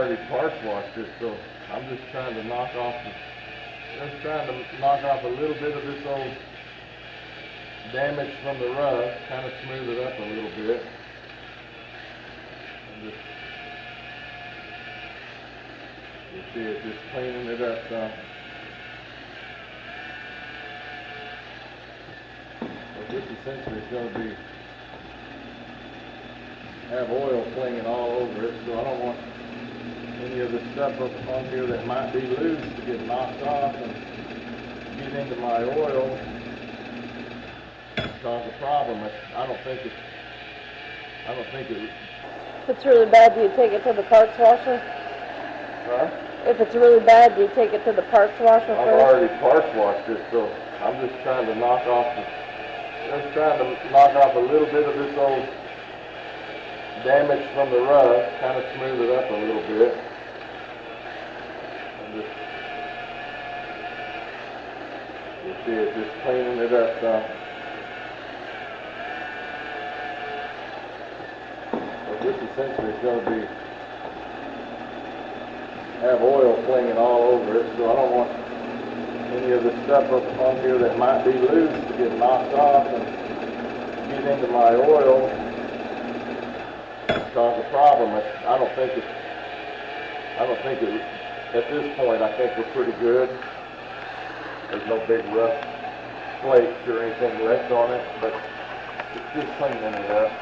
already parts washed it, so I'm just trying to knock off a little bit of this old damage from the rust, kind of smooth it up a little bit. And just, you see it just cleaning it up some. But this essentially is going to have oil clinging all over it, so I don't want any of the stuff up on here that might be loose to get knocked off and get into my oil and cause a problem. I don't think it. If it's really bad, do you take it to the parts washer? Huh? If it's really bad, do you take it to the parts washer first? I've already parts washed it, so I'm just trying to knock off a little bit of this old damage from the rust, kind of smooth it up a little bit. And just, you see it just cleaning it up some. So this essentially is going to have oil clinging all over it, so I don't want any of the stuff up on here that might be loose to get knocked off and get into my oil and cause a problem. I don't think it, at this point, I think we're pretty good. There's no big rust flakes or anything left on it, but it's just cleaning it up.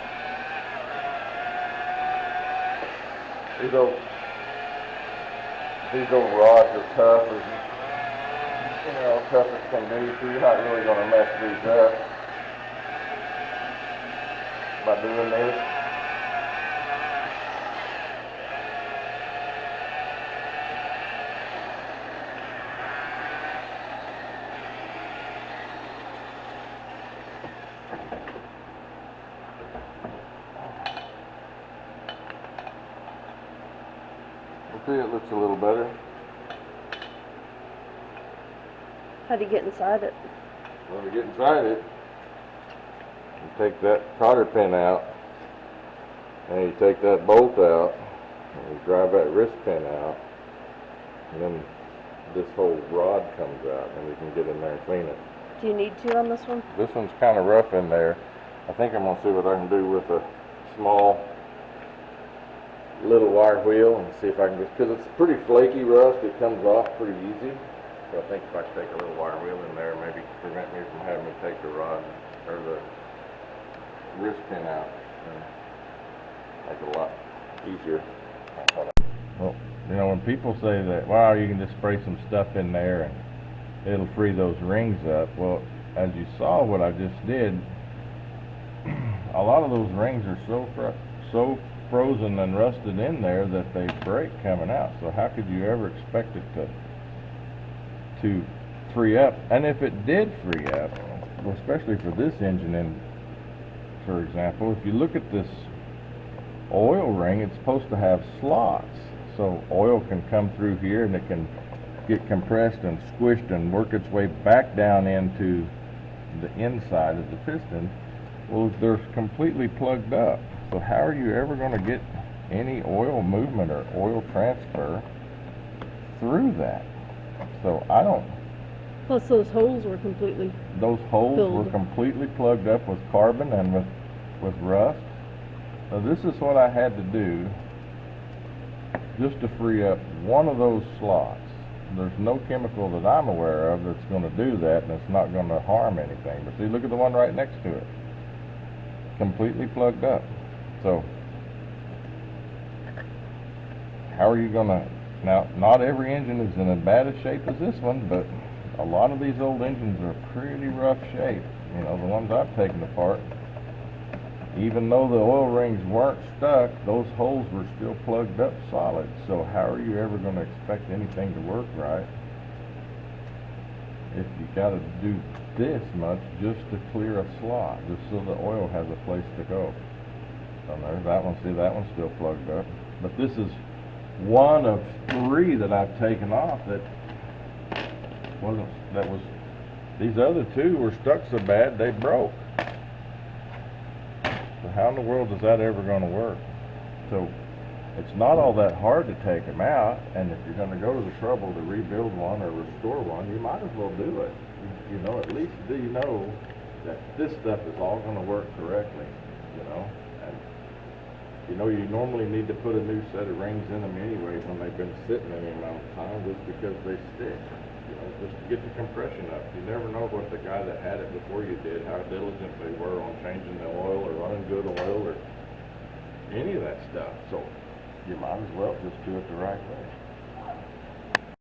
These old rods are tough as can be, so you're not really going to mess these up by doing this. See, it looks a little better. How do you get inside it? When we get inside it, you take that cotter pin out, and you take that bolt out, and you drive that wrist pin out, and then this whole rod comes out, and you can get in there and clean it. Do you need to on this one? This one's kind of rough in there. I think I'm going to see what I can do with a small little wire wheel and see if I can just, because it's pretty flaky rust, it comes off pretty easy. So I think if I take a little wire wheel in there, maybe prevent me from having to take the rod or the wrist pin out, and make it a lot easier. Well, you know, when people say that, wow, you can just spray some stuff in there and it'll free those rings up. Well, as you saw what I just did, a lot of those rings are so frozen and rusted in there that they break coming out. So how could you ever expect it to free up? And if it did free up, especially for this engine, for example, if you look at this oil ring, it's supposed to have slots, so oil can come through here and it can get compressed and squished and work its way back down into the inside of the piston. Well, they're completely plugged up. So how are you ever going to get any oil movement or oil transfer through that? So I don't. Plus those holes were completely completely plugged up with carbon and with rust. So this is what I had to do just to free up one of those slots. There's no chemical that I'm aware of that's going to do that, and it's not going to harm anything. But see, look at the one right next to it. Completely plugged up. So how are you going to, now not every engine is in as bad a shape as this one, but a lot of these old engines are pretty rough shape. You know, the ones I've taken apart, even though the oil rings weren't stuck, those holes were still plugged up solid. So how are you ever going to expect anything to work right if you got to do this much just to clear a slot, just so the oil has a place to go? On there, that one, see, that one's still plugged up. But this is one of three that I've taken off these other two were stuck so bad they broke. So how in the world is that ever going to work? So it's not all that hard to take them out, and if you're gonna go to the trouble to rebuild one or restore one, you might as well do it. You know, at least do you know that this stuff is all gonna work correctly, you know? And, you know, you normally need to put a new set of rings in them anyways when they've been sitting any amount of time, just because they stick. You know, just to get the compression up. You never know what the guy that had it before you did, how diligent they were on changing the oil or running good oil or any of that stuff. So you might as well just do it the right way.